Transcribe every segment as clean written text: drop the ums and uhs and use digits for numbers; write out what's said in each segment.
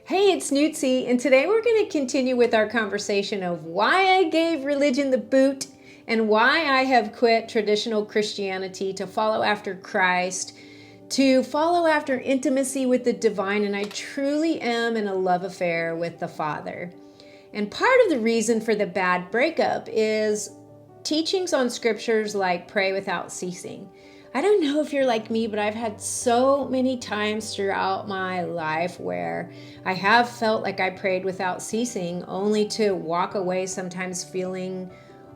Hey, it's Nootsie, and today we're going to continue with our conversation of why I gave religion the boot and why I have quit traditional Christianity to follow after Christ, to follow after intimacy with the divine, and I truly am in a love affair with the Father. And part of the reason for the bad breakup is teachings on scriptures like pray without ceasing. I don't know if you're like me, but I've had so many times throughout my life where I have felt like I prayed without ceasing, only to walk away sometimes feeling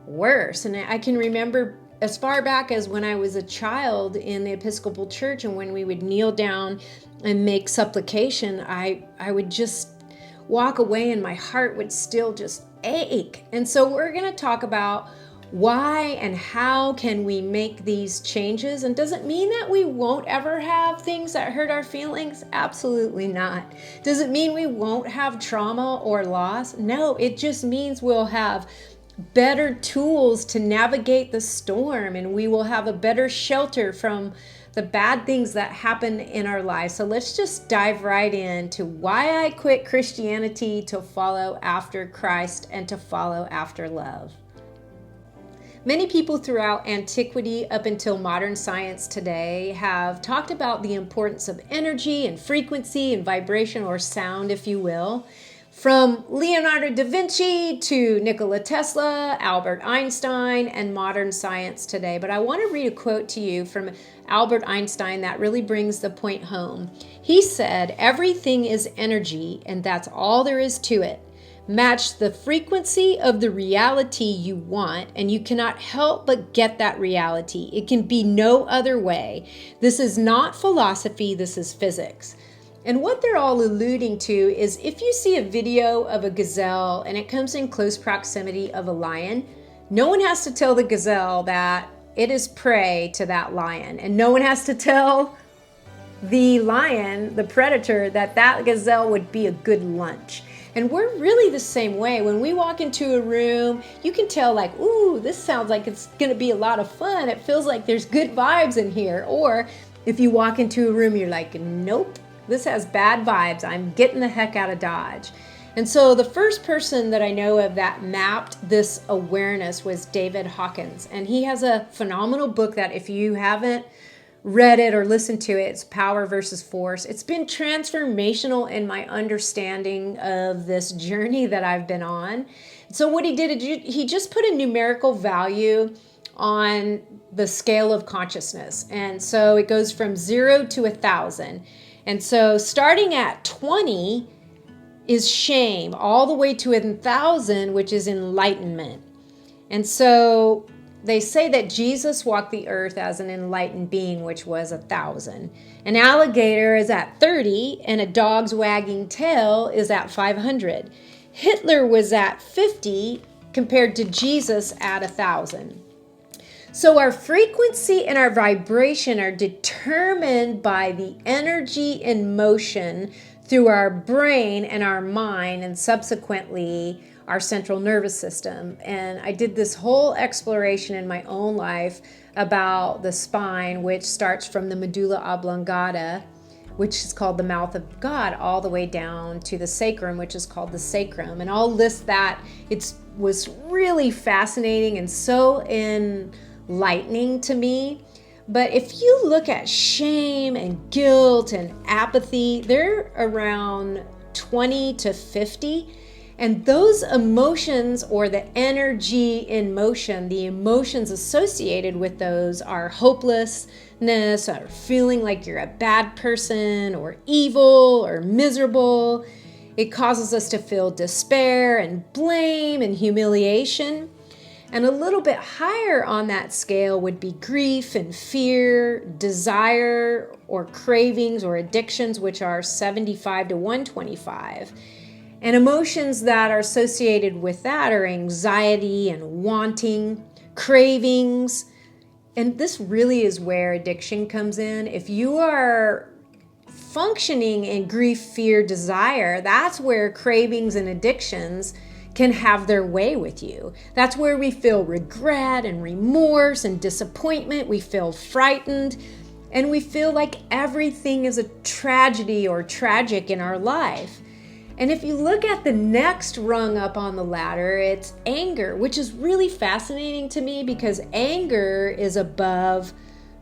worse. And I can remember as far back as when I was a child in the Episcopal Church, and when we would kneel down and make supplication, I would just walk away and my heart would still just ache. And so we're going to talk about why and how can we make these changes? And does it mean that we won't ever have things that hurt our feelings? Absolutely not. Does it mean we won't have trauma or loss? No, it just means we'll have better tools to navigate the storm, and we will have a better shelter from the bad things that happen in our lives. So let's just dive right into why I quit Christianity to follow after Christ and to follow after love. Many people throughout antiquity up until modern science today have talked about the importance of energy and frequency and vibration, or sound, if you will. From Leonardo da Vinci to Nikola Tesla, Albert Einstein, and modern science today. But I want to read a quote to you from Albert Einstein that really brings the point home. He said, "Everything is energy, and that's all there is to it. Match the frequency of the reality you want, and you cannot help but get that reality. It can be no other way. This is not philosophy, this is physics." And what they're all alluding to is if you see a video of a gazelle and it comes in close proximity of a lion, no one has to tell the gazelle that it is prey to that lion. And no one has to tell the lion, the predator, that that gazelle would be a good lunch. And we're really the same way. When we walk into a room, you can tell like, ooh, this sounds like it's going to be a lot of fun. It feels like there's good vibes in here. Or if you walk into a room, you're like, nope, this has bad vibes. I'm getting the heck out of Dodge. And so the first person that I know of that mapped this awareness was David Hawkins. And he has a phenomenal book that if you haven't read it or listened to it, it's Power versus Force. It's been transformational in my understanding of this journey that I've been on. So what he did, he just put a numerical value on the scale of consciousness. And so it goes from 0 to 1,000. And so starting at 20 is shame, all the way to 1,000, which is enlightenment. And so they say that Jesus walked the earth as an enlightened being, which was 1,000. An alligator is at 30, and a dog's wagging tail is at 500. Hitler was at 50 compared to Jesus at 1,000. So our frequency and our vibration are determined by the energy in motion through our brain and our mind, and subsequently our central nervous system. And I did this whole exploration in my own life about the spine, which starts from the medulla oblongata, which is called the mouth of God, all the way down to the sacrum, which is called the sacrum. And I'll list that. It was really fascinating and so enlightening to me. But if you look at shame and guilt and apathy, they're around 20 to 50. And those emotions, or the energy in motion, the emotions associated with those are hopelessness, or feeling like you're a bad person, or evil, or miserable. It causes us to feel despair and blame and humiliation. And a little bit higher on that scale would be grief and fear, desire or cravings or addictions, which are 75 to 125. And emotions that are associated with that are anxiety and wanting, cravings. And this really is where addiction comes in. If you are functioning in grief, fear, desire, that's where cravings and addictions can have their way with you. That's where we feel regret and remorse and disappointment. We feel frightened, and we feel like everything is a tragedy or tragic in our life. And if you look at the next rung up on the ladder, it's anger, which is really fascinating to me because anger is above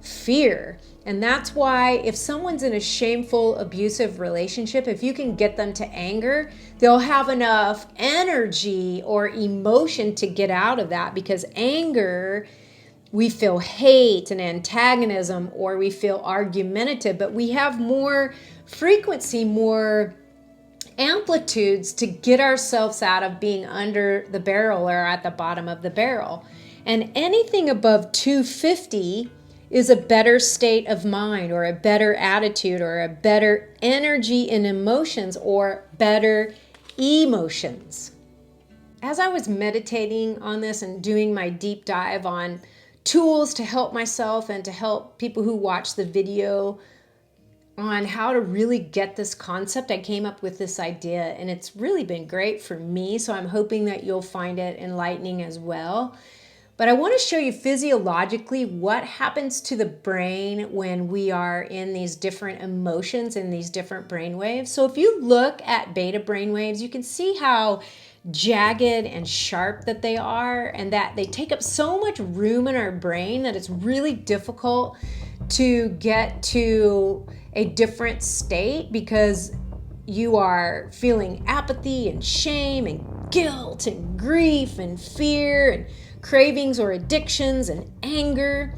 fear. And that's why if someone's in a shameful, abusive relationship, if you can get them to anger, they'll have enough energy or emotion to get out of that, because anger, we feel hate and antagonism, or we feel argumentative, but we have more frequency, more amplitudes to get ourselves out of being under the barrel or at the bottom of the barrel. And anything above 250 is a better state of mind, or a better attitude, or a better energy and emotions, or better emotions. As I was meditating on this and doing my deep dive on tools to help myself and to help people who watch the video on how to really get this concept, I came up with this idea, and it's really been great for me. So I'm hoping that you'll find it enlightening as well. But I want to show you physiologically what happens to the brain when we are in these different emotions, in these different brain waves. So if you look at beta brain waves, you can see how jagged and sharp that they are, and that they take up so much room in our brain that it's really difficult to get to a different state, because you are feeling apathy and shame and guilt and grief and fear and cravings or addictions and anger.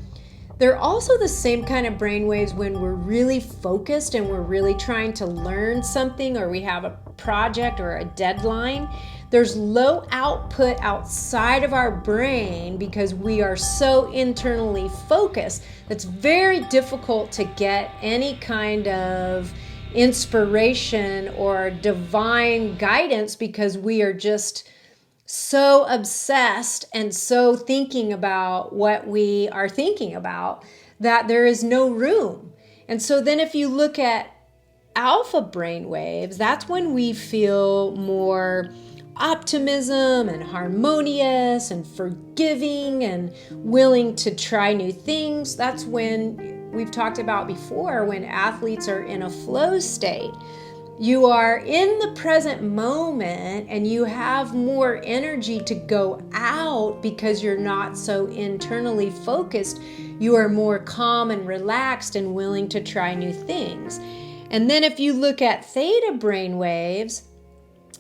They're also the same kind of brainwaves when we're really focused and we're really trying to learn something, or we have a project or a deadline. There's low output outside of our brain because we are so internally focused. It's very difficult to get any kind of inspiration or divine guidance, because we are just so obsessed and so thinking about what we are thinking about that there is no room. And so then if you look at alpha brain waves, that's when we feel more optimism and harmonious and forgiving and willing to try new things. That's when we've talked about before, when athletes are in a flow state. You are in the present moment and you have more energy to go out because you're not so internally focused. You are more calm and relaxed and willing to try new things. And then if you look at theta brain waves,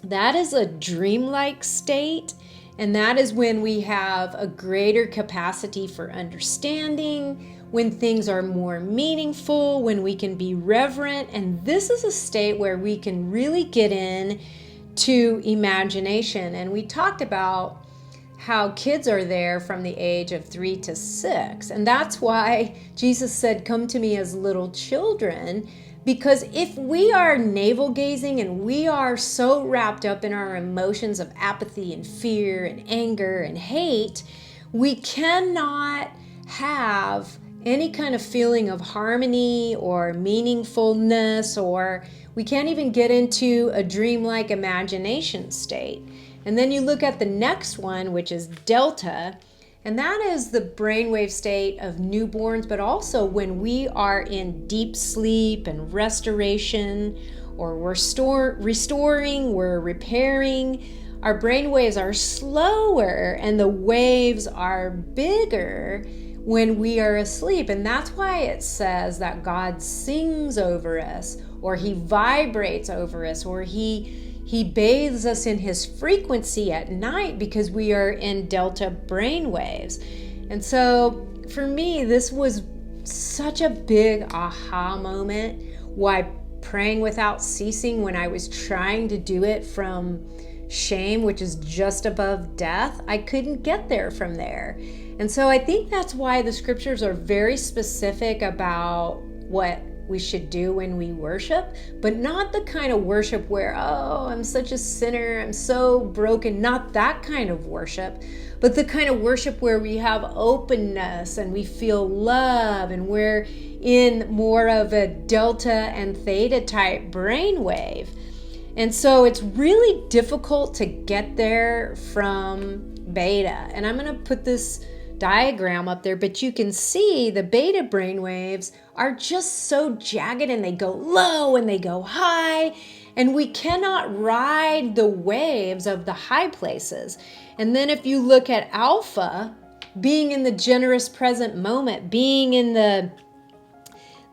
that is a dreamlike state. And that is when we have a greater capacity for understanding, when things are more meaningful, when we can be reverent. And this is a state where we can really get in to imagination. And we talked about how kids are there from the age of 3 to 6. And that's why Jesus said, "Come to me as little children." Because if we are navel gazing and we are so wrapped up in our emotions of apathy and fear and anger and hate, we cannot have any kind of feeling of harmony or meaningfulness, or we can't even get into a dreamlike imagination state. And then you look at the next one, which is delta, and that is the brainwave state of newborns, but also when we are in deep sleep and restoration, or we're restoring, we're repairing. Our brainwaves are slower and the waves are bigger when we are asleep. And that's why it says that God sings over us, or he vibrates over us, or he bathes us in his frequency at night, because we are in delta brain waves. And so for me, this was such a big aha moment. Why praying without ceasing, when I was trying to do it from shame, which is just above death, I couldn't get there from there. And so I think that's why the scriptures are very specific about what we should do when we worship, but not the kind of worship where, oh, I'm such a sinner, I'm so broken, not that kind of worship, but the kind of worship where we have openness and we feel love, and we're in more of a delta and theta type brainwave. And so it's really difficult to get there from beta. And I'm going to put this diagram up there, but you can see the beta brainwaves are just so jagged, and they go low and they go high, And we cannot ride the waves of the high places. And then if you look at alpha, being in the generous present moment, being in the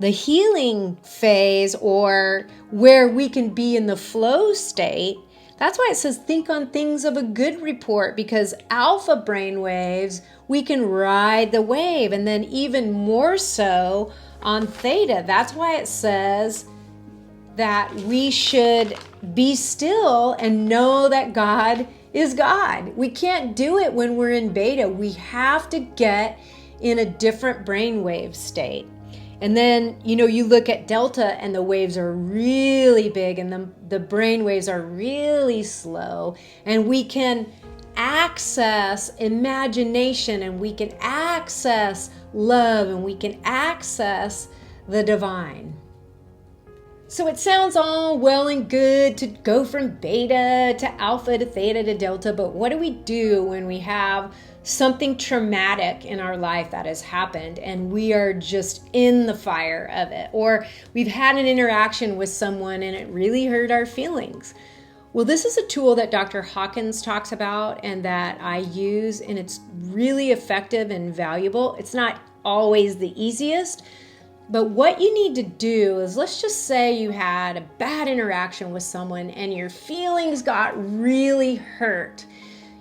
healing phase, or where we can be in the flow state, that's why it says think on things of a good report, because alpha brainwaves, we can ride the wave. And then even more so on theta. That's why it says that we should be still and know that God is God. We can't do it when we're in beta. We have to get in a different brainwave state. And then, you look at delta and the waves are really big and the brain waves are really slow. And we can access imagination, and we can access love, and we can access the divine. So it sounds all well and good to go from beta to alpha to theta to delta, but what do we do when we have something traumatic in our life that has happened and we are just in the fire of it? Or we've had an interaction with someone and it really hurt our feelings. Well, this is a tool that Dr. Hawkins talks about and that I use, and it's really effective and valuable. It's not always the easiest, but what you need to do is, let's just say you had a bad interaction with someone and your feelings got really hurt.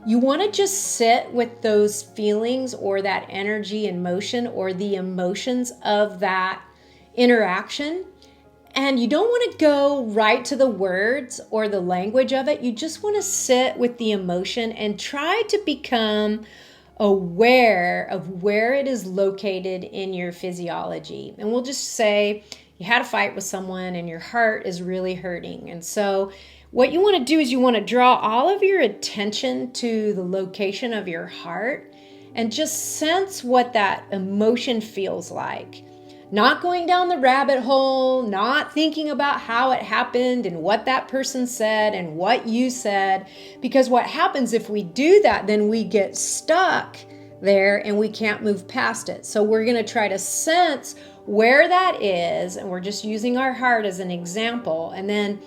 You want to just sit with those feelings or that energy and motion or the emotions of that interaction. And you don't want to go right to the words or the language of it. You just want to sit with the emotion and try to become aware of where it is located in your physiology. And we'll just say you had a fight with someone and your heart is really hurting. And so what you want to do is you want to draw all of your attention to the location of your heart and just sense what that emotion feels like. Not going down the rabbit hole, not thinking about how it happened and what that person said and what you said. Because what happens if we do that, then we get stuck there and we can't move past it. So we're going to try to sense where that is, and we're just using our heart as an example. And then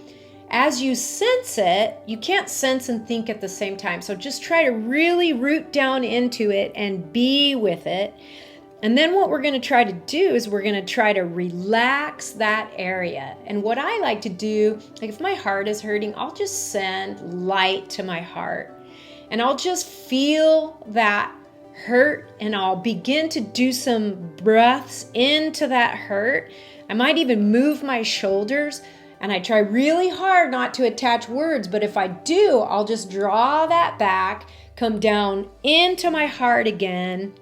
as you sense it, you can't sense and think at the same time. So just try to really root down into it and be with it. And then what we're going to try to do is we're going to try to relax that area. And what I like to do, like if my heart is hurting, I'll just send light to my heart. And I'll just feel that hurt, and I'll begin to do some breaths into that hurt. I might even move my shoulders, and I try really hard not to attach words, but if I do, I'll just draw that back, come down into my heart again,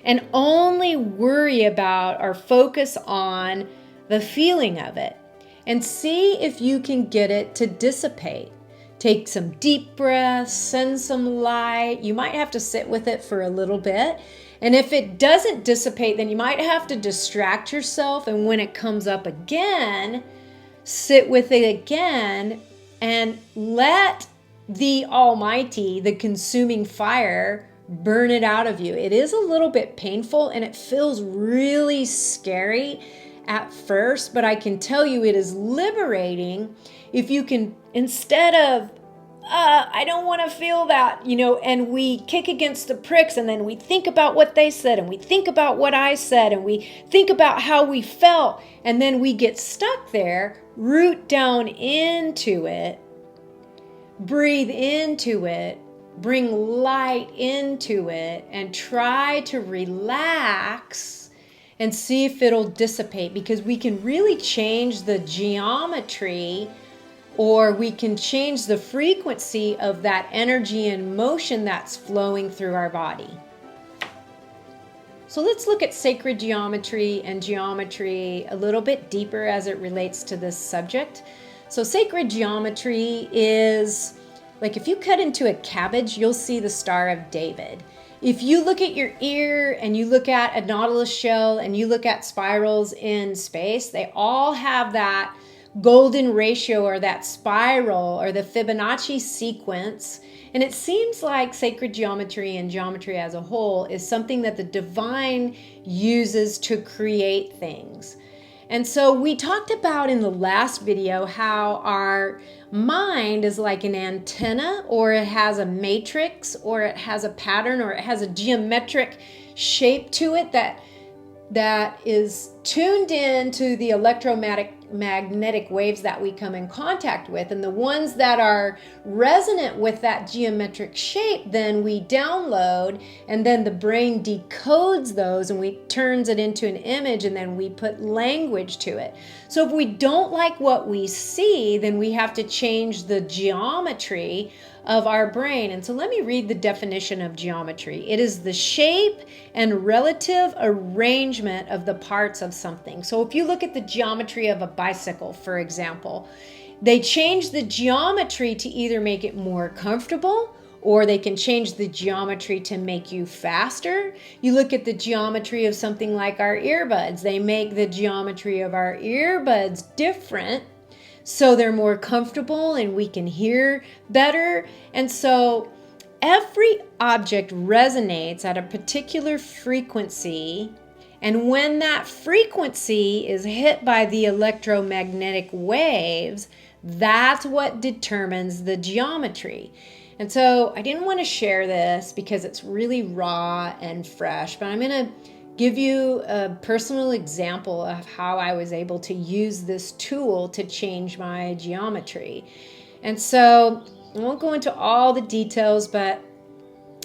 and only worry about or focus on the feeling of it, and see if you can get it to dissipate. Take some deep breaths, send some light. You might have to sit with it for a little bit. And if it doesn't dissipate, then you might have to distract yourself. And when it comes up again, sit with it again and let the Almighty, the consuming fire, burn it out of you. It is a little bit painful and it feels really scary at first, but I can tell you it is liberating if you can, instead of, I don't want to feel that, and we kick against the pricks, and then we think about what they said, and we think about what I said, and we think about how we felt, and then we get stuck there. Root down into it, breathe into it, bring light into it, and try to relax and see if it'll dissipate, because we can really change the geometry, or we can change the frequency of that energy and motion that's flowing through our body. So let's look at sacred geometry and geometry a little bit deeper as it relates to this subject. So sacred geometry is like if you cut into a cabbage, you'll see the Star of David. If you look at your ear and you look at a nautilus shell and you look at spirals in space, they all have that golden ratio or that spiral or the Fibonacci sequence. And it seems like sacred geometry and geometry as a whole is something that the divine uses to create things. And so we talked about in the last video how our mind is like an antenna, or it has a matrix, or it has a pattern, or it has a geometric shape to it that is tuned in to the electromagnetic waves that we come in contact with. And the ones that are resonant with that geometric shape, then we download, and then the brain decodes those and we turns it into an image, and then we put language to it. So if we don't like what we see, then we have to change the geometry of our brain. And so let me read the definition of geometry. It is the shape and relative arrangement of the parts of something. So if you look at the geometry of a bicycle, for example, they change the geometry to either make it more comfortable, or they can change the geometry to make you faster. You look at the geometry of something like our earbuds. They make the geometry of our earbuds different, so they're more comfortable and we can hear better. And so every object resonates at a particular frequency, and when that frequency is hit by the electromagnetic waves, that's what determines the geometry. And so I didn't want to share this because it's really raw and fresh, but I'm going to give you a personal example of how I was able to use this tool to change my geometry. And so I won't go into all the details, but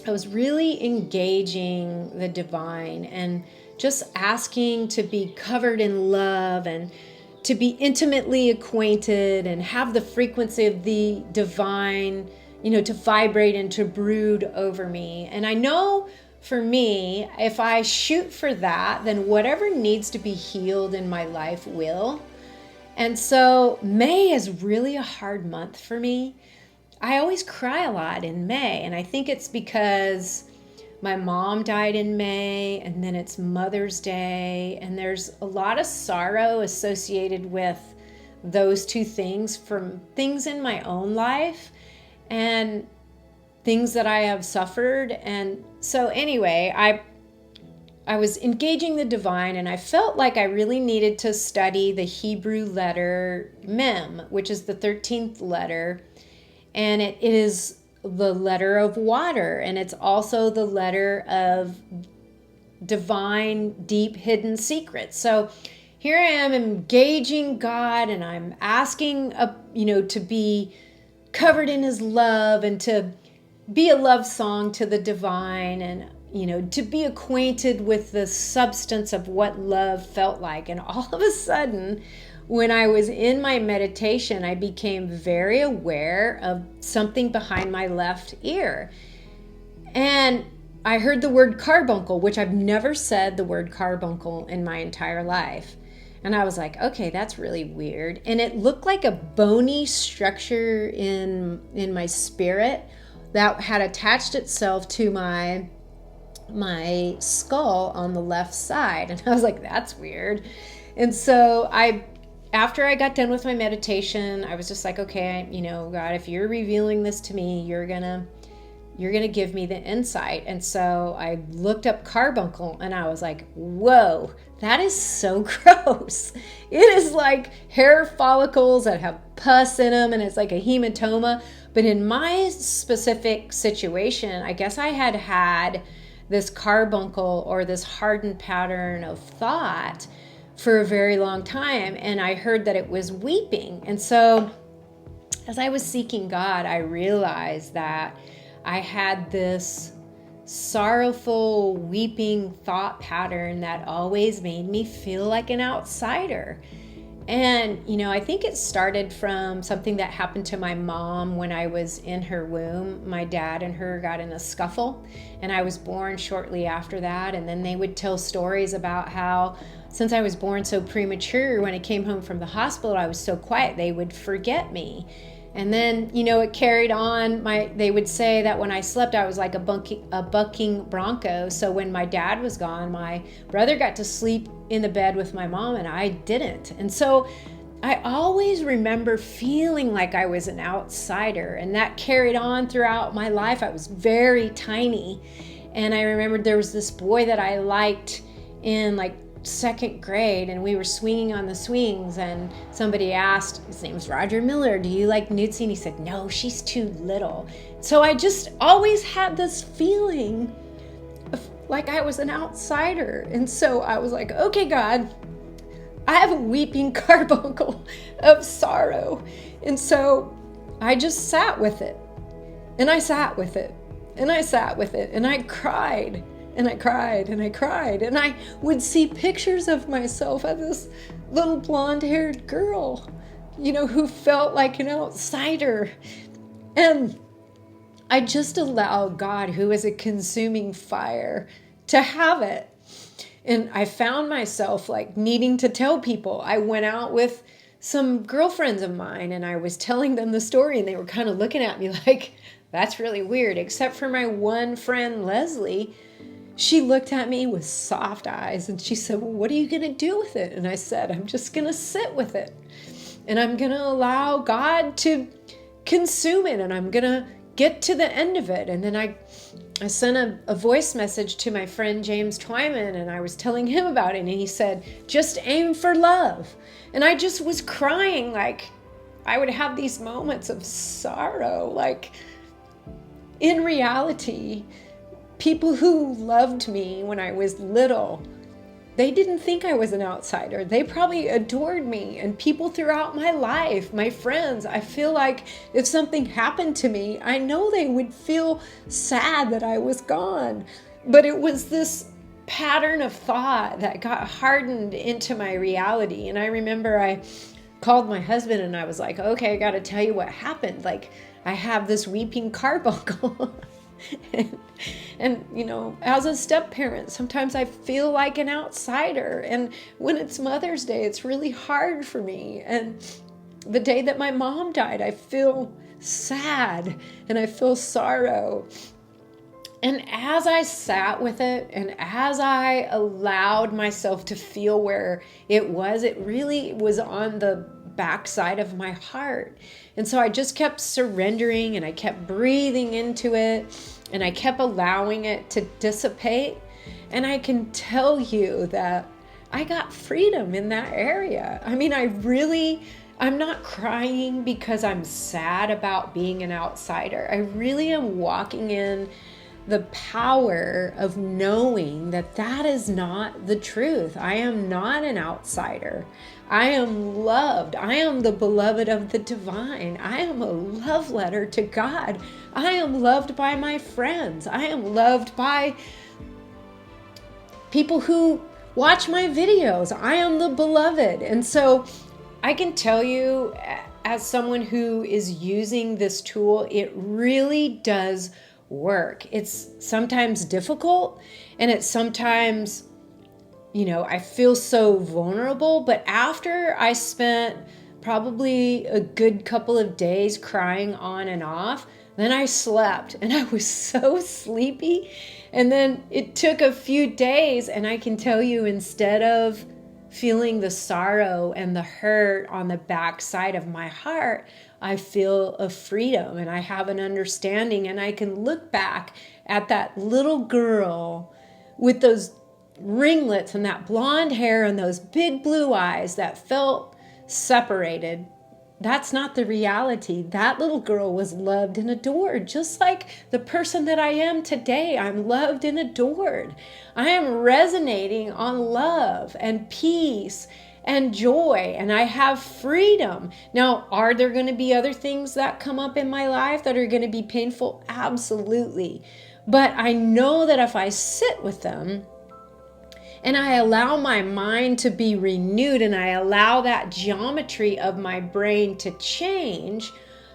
I was really engaging the divine and just asking to be covered in love and to be intimately acquainted and have the frequency of the divine, to vibrate and to brood over me. And I know for me, if I shoot for that, then whatever needs to be healed in my life will. And so May is really a hard month for me. I always cry a lot in May, and I think it's because my mom died in May, and then it's Mother's Day, and there's a lot of sorrow associated with those two things, from things in my own life and things that I have suffered. And so anyway, I was engaging the divine, and I felt like I really needed to study the Hebrew letter Mem, which is the 13th letter, and it is the letter of water, and it's also the letter of divine, deep, hidden secrets. So here I am engaging God, and I'm asking, to be covered in His love and to be a love song to the divine, and to be acquainted with the substance of what love felt like. And all of a sudden, when I was in my meditation, I became very aware of something behind my left ear, and I heard the word carbuncle, which I've never said the word carbuncle in my entire life. And I was like, okay, that's really weird. And it looked like a bony structure in my spirit that had attached itself to my skull on the left side. And I was like, that's weird. And so after I got done with my meditation, I was just like, okay, God, if you're revealing this to me, you're gonna give me the insight. And so I looked up carbuncle, and I was like, whoa, that is so gross. It is like hair follicles that have pus in them, and it's like a hematoma. But in my specific situation, I guess I had this carbuncle, or this hardened pattern of thought, for a very long time. And I heard that it was weeping. And so as I was seeking God, I realized that I had this sorrowful, weeping thought pattern that always made me feel like an outsider. And, I think it started from something that happened to my mom when I was in her womb. My dad and her got in a scuffle, and I was born shortly after that. And then they would tell stories about how, since I was born so premature, when I came home from the hospital, I was so quiet, they would forget me. And then, it carried on. They would say that when I slept, I was like a bucking bronco. So when my dad was gone, my brother got to sleep in the bed with my mom, and I didn't. And so I always remember feeling like I was an outsider, and that carried on throughout my life. I was very tiny, and I remembered there was this boy that I liked in like second grade, and we were swinging on the swings, and somebody asked, his name was Roger Miller, do you like Nootsie? And he said, no, she's too little. So I just always had this feeling of like I was an outsider. And so I was like, okay, God, I have a weeping carbuncle of sorrow. And so I just sat with it, and I sat with it, and I sat with it, and I cried. And I cried and I cried, and I would see pictures of myself as this little blonde-haired girl, who felt like an outsider. And I just allowed God, who is a consuming fire, to have it. And I found myself like needing to tell people. I went out with some girlfriends of mine, and I was telling them the story, and they were kind of looking at me like, that's really weird, except for my one friend, Leslie. She looked at me with soft eyes, and she said, well, what are you going to do with it? And I said, I'm just going to sit with it, and I'm going to allow God to consume it, and I'm going to get to the end of it. And then I sent a voice message to my friend James Twyman, and I was telling him about it, and he said, just aim for love. And I just was crying. Like, I would have these moments of sorrow. Like, in reality, people who loved me when I was little, they didn't think I was an outsider. They probably adored me. And people throughout my life, my friends, I feel like if something happened to me, I know they would feel sad that I was gone. But it was this pattern of thought that got hardened into my reality. And I remember I called my husband, and I was like, okay, I got to tell you what happened. Like, I have this weeping carbuncle. And as a step parent, sometimes I feel like an outsider. And when it's Mother's Day, it's really hard for me. And the day that my mom died, I feel sad and I feel sorrow. And as I sat with it, and as I allowed myself to feel where it really was on the backside of my heart. And so I just kept surrendering, and I kept breathing into it, and I kept allowing it to dissipate. And I can tell you that I got freedom in that area. I mean, I'm not crying because I'm sad about being an outsider. I really am walking in the power of knowing that that is not the truth. I am not an outsider. I am loved. I am the beloved of the divine. I am a love letter to God. I am loved by my friends. I am loved by people who watch my videos. I am the beloved. And so I can tell you, as someone who is using this tool, it really does work. It's sometimes difficult, and it's sometimes, I feel so vulnerable. But after I spent probably a good couple of days crying on and off, then I slept, and I was so sleepy. And then it took a few days, and I can tell you, instead of feeling the sorrow and the hurt on the backside of my heart, I feel a freedom, and I have an understanding, and I can look back at that little girl with those ringlets and that blonde hair and those big blue eyes that felt separated. That's not the reality. That little girl was loved and adored, just like the person that I am today. I'm loved and adored. I am resonating on love and peace and joy, and I have freedom. Now, are there going to be other things that come up in my life that are going to be painful? Absolutely. But I know that if I sit with them, and I allow my mind to be renewed, and I allow that geometry of my brain to change,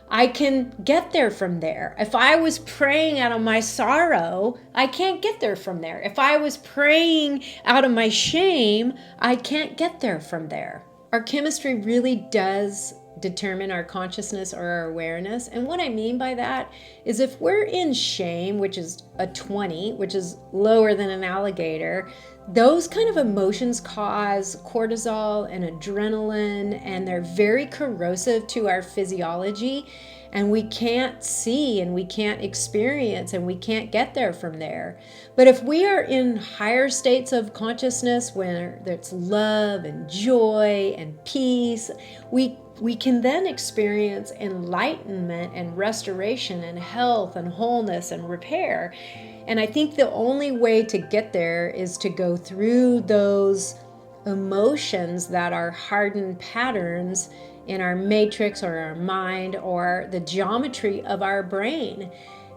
I can get there from there. If I was praying out of my sorrow, I can't get there from there. If I was praying out of my shame, I can't get there from there. Our chemistry really does determine our consciousness or our awareness. And what I mean by that is if we're in shame, which is a 20, which is lower than an alligator, those kind of emotions cause cortisol and adrenaline, and they're very corrosive to our physiology. And we can't see and we can't experience and we can't get there from there. But if we are in higher states of consciousness where there's love and joy and peace, we can then experience enlightenment and restoration and health and wholeness and repair. And I think the only way to get there is to go through those emotions that are hardened patterns in our matrix or our mind or the geometry of our brain.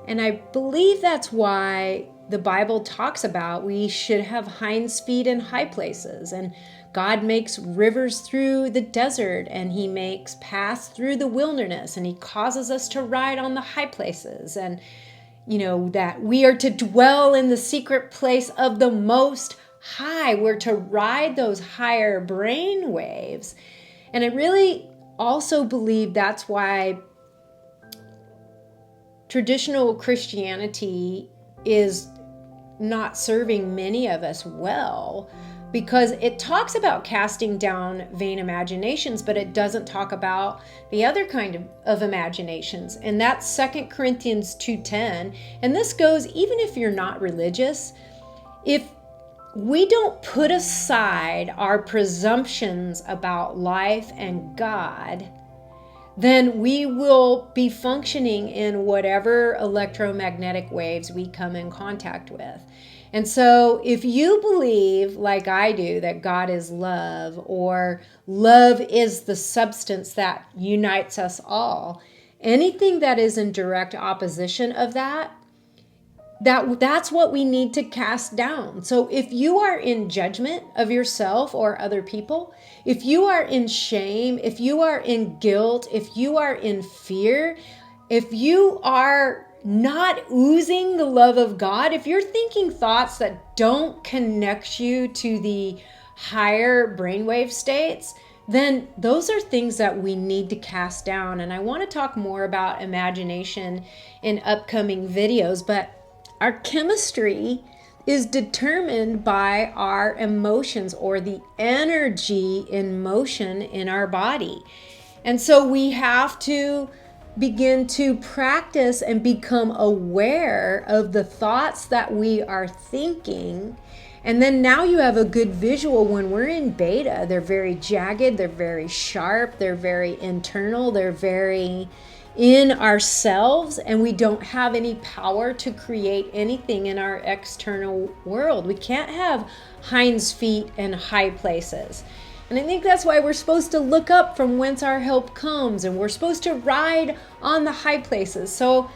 And I believe that's why the Bible talks about we should have hinds feet in high places, and God makes rivers through the desert, and he makes paths through the wilderness, and he causes us to ride on the high places, and that we are to dwell in the secret place of the Most High. We're to ride those higher brain waves. And I really also believe that's why traditional Christianity is not serving many of us well, because it talks about casting down vain imaginations, but it doesn't talk about the other kind of imaginations. And that's 2 Corinthians 2:10. And this goes, even if you're not religious, if we don't put aside our presumptions about life and God, then we will be functioning in whatever electromagnetic waves we come in contact with. And so if you believe, like I do, that God is love, or love is the substance that unites us all, anything that is in direct opposition of that's what we need to cast down. So if you are in judgment of yourself or other people, if you are in shame, if you are in guilt, if you are in fear, if you are not oozing the love of God, if you're thinking thoughts that don't connect you to the higher brainwave states, then those are things that we need to cast down. And I want to talk more about imagination in upcoming videos, but our chemistry is determined by our emotions, or the energy in motion in our body. And so we have to begin to practice and become aware of the thoughts that we are thinking. And then now you have a good visual. When we're in beta, they're very jagged, they're very sharp, they're very internal, they're very in ourselves, and we don't have any power to create anything in our external world. We can't have hinds feet in high places. And I think that's why we're supposed to look up from whence our help comes, and we're supposed to ride on the high places. So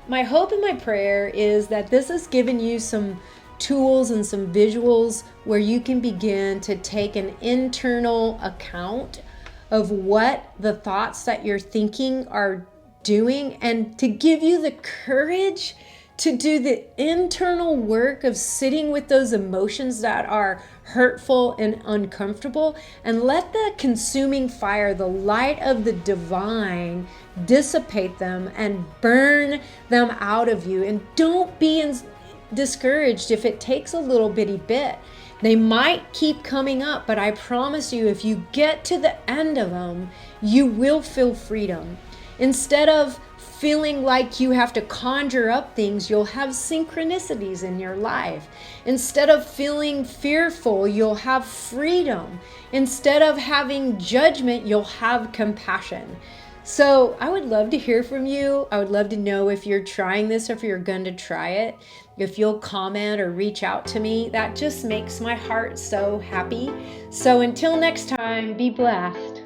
my hope and my prayer is that this has given you some tools and some visuals where you can begin to take an internal account of what the thoughts that you're thinking are doing, and to give you the courage to do the internal work of sitting with those emotions that are hurtful and uncomfortable, and let the consuming fire, the light of the divine, dissipate them and burn them out of you. And don't be discouraged if it takes a little bitty bit. They might keep coming up, but I promise you, if you get to the end of them, you will feel freedom. Instead of feeling like you have to conjure up things, you'll have synchronicities in your life. Instead of feeling fearful, you'll have freedom. Instead of having judgment, you'll have compassion. So I would love to hear from you. I would love to know if you're trying this or if you're going to try it. If you'll comment or reach out to me, that just makes my heart so happy. So until next time, be blessed.